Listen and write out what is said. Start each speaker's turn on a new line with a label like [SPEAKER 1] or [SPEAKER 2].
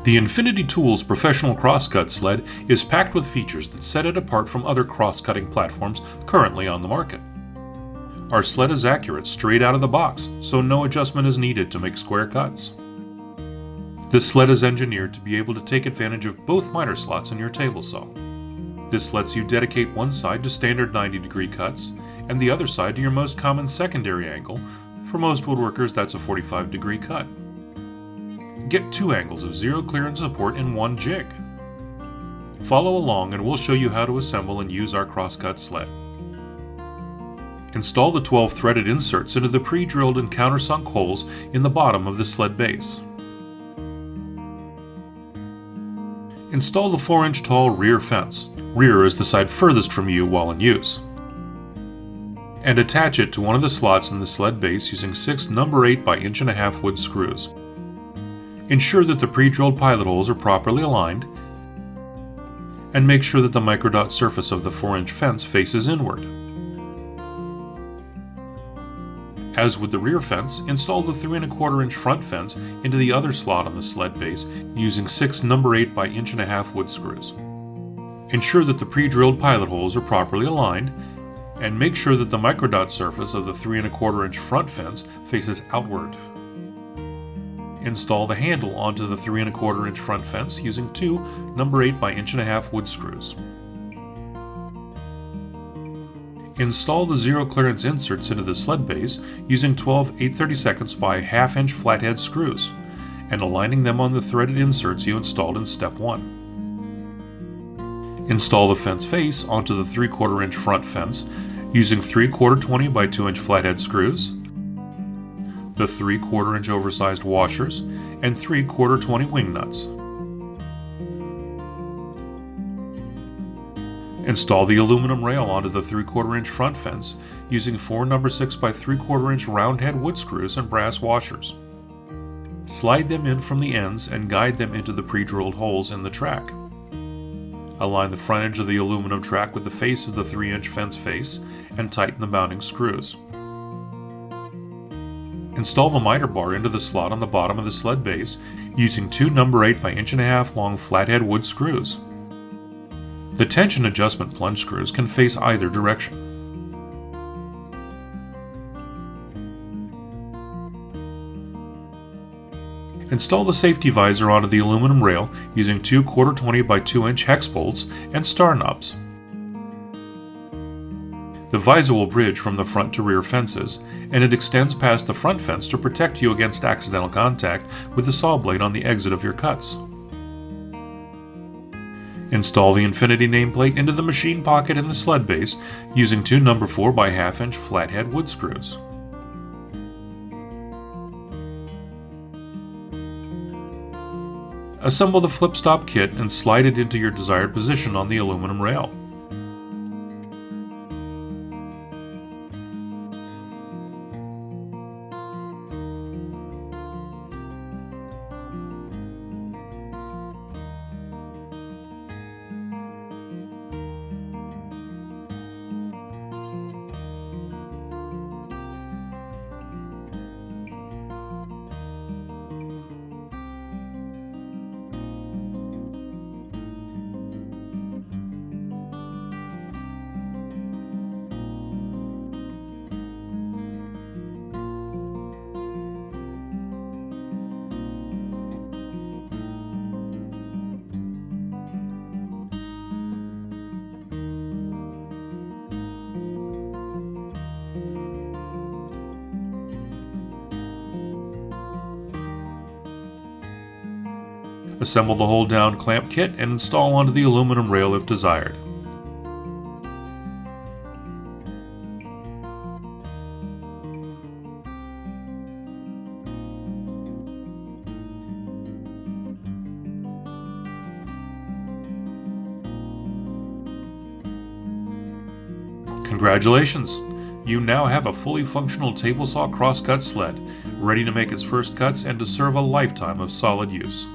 [SPEAKER 1] The Infinity Tools Professional Cross Cut Sled is packed with features that set it apart from other cross-cutting platforms currently on the market. Our sled is accurate straight out of the box, so no adjustment is needed to make square cuts. This sled is engineered to be able to take advantage of both miter slots in your table saw. This lets you dedicate one side to standard 90-degree cuts and the other side to your most common secondary angle. For most woodworkers, that's a 45-degree cut. Get two angles of zero clearance support in one jig. Follow along and we'll show you how to assemble and use our crosscut sled. Install the 12 threaded inserts into the pre-drilled and countersunk holes in the bottom of the sled base. Install the 4-inch tall rear fence. Rear is the side furthest from you while in use. And attach it to one of the slots in the sled base using 6 number 8 by 1.5 inch wood screws. Ensure that the pre-drilled pilot holes are properly aligned, and make sure that the microdot surface of the 4-inch fence faces inward. As with the rear fence, install the 3¼ inch front fence into the other slot on the sled base using 6 number 8 by 1.5 inch wood screws. Ensure that the pre-drilled pilot holes are properly aligned, and make sure that the microdot surface of the 3¼ inch front fence faces outward. Install the handle onto the 3¼ inch front fence using 2 number 8 by 1.5 inch wood screws. Install the zero clearance inserts into the sled base using 12 8/32 by 1/2 inch flathead screws, and aligning them on the threaded inserts you installed in step 1. Install the fence face onto the 3¼ inch front fence using 3/4 20 by 2 inch flathead screws, the 3/4 inch oversized washers, and 3/4 20 wing nuts. Install the aluminum rail onto the 3/4 inch front fence using 4 number 6 by 3/4 inch round head wood screws and brass washers. Slide them in from the ends and guide them into the pre-drilled holes in the track. Align the front edge of the aluminum track with the face of the 3-inch fence face and tighten the mounting screws. Install the miter bar into the slot on the bottom of the sled base using 2 number 8 by 1.5 inch long flathead wood screws. The tension adjustment plunge screws can face either direction. Install the safety visor onto the aluminum rail using 2 1/4 20 by 2 inch hex bolts and star knobs. The visor will bridge from the front to rear fences, and it extends past the front fence to protect you against accidental contact with the saw blade on the exit of your cuts. Install the Infinity nameplate into the machine pocket in the sled base using 2 number 4 by 1/2 inch flathead wood screws. Assemble the flip stop kit and slide it into your desired position on the aluminum rail. Assemble the hold-down clamp kit and install onto the aluminum rail if desired. Congratulations! You now have a fully functional table saw crosscut sled, ready to make its first cuts and to serve a lifetime of solid use.